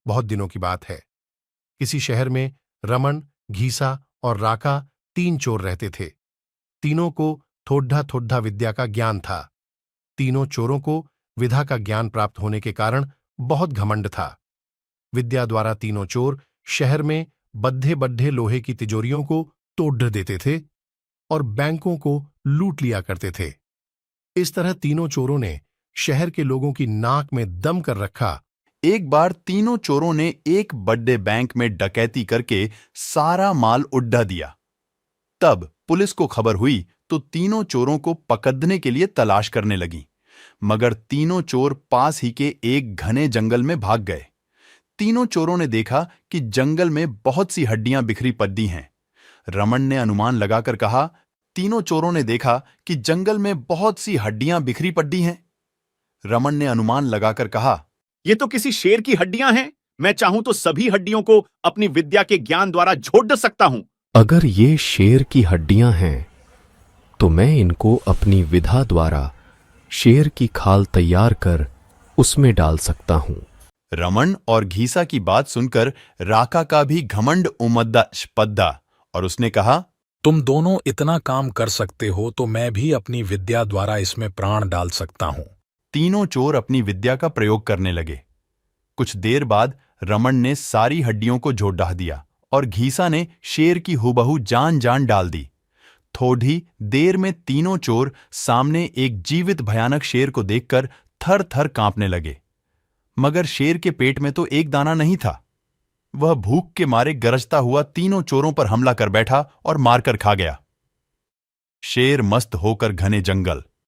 बहुत दिनों की बात है। किसी शहर में रमन, घीसा और राका 3 चोर रहते थे। तीनों को थोड्डा थोड्डा विद्या का ज्ञान था। तीनों चोरों को विधा का ज्ञान प्राप्त होने के कारण बहुत घमंड था। विद्या द्वारा तीनों चोर शहर में बड्ढे बड्ढे लोहे की तिजोरियों को तोड़ देते थे और बैंकों को लूट लिया करते थे। इस तरह तीनों चोरों ने शहर के लोगों की नाक में दम कर रखा। एक बार तीनों चोरों ने एक बड़े बैंक में डकैती करके सारा माल उड़ा दिया। तब पुलिस को खबर हुई तो तीनों चोरों को पकड़ने के लिए तलाश करने लगी, मगर तीनों चोर पास ही के एक घने जंगल में भाग गए। तीनों चोरों ने देखा कि जंगल में बहुत सी हड्डियां बिखरी पड़ी हैं। रमन ने अनुमान लगाकर कहा, तीनों चोरों ने देखा कि जंगल में बहुत सी हड्डियां बिखरी पड़ी हैं। रमन ने अनुमान लगाकर कहा, ये तो किसी शेर की हड्डियां हैं। मैं चाहूं तो सभी हड्डियों को अपनी विद्या के ज्ञान द्वारा झोड़ सकता हूं। अगर ये शेर की हड्डियां हैं तो मैं इनको अपनी विधा द्वारा शेर की खाल तैयार कर उसमें डाल सकता हूं। रमन और घीसा की बात सुनकर राका का भी घमंड उमद्दा स्पद्दा और उसने कहा, तुम दोनों इतना काम कर सकते हो तो मैं भी अपनी विद्या द्वारा इसमें प्राण डाल सकता हूं। तीनों चोर अपनी विद्या का प्रयोग करने लगे। कुछ देर बाद रमन ने सारी हड्डियों को झोड़ दिया और घीसा ने शेर की हुबहू जान डाल दी। थोड़ी देर में तीनों चोर सामने एक जीवित भयानक शेर को देखकर थर थर कांपने लगे, मगर शेर के पेट में तो एक दाना नहीं था। वह भूख के मारे गरजता हुआ तीनों चोरों पर हमला कर बैठा और मारकर खा गया। शेर मस्त होकर घने जंगल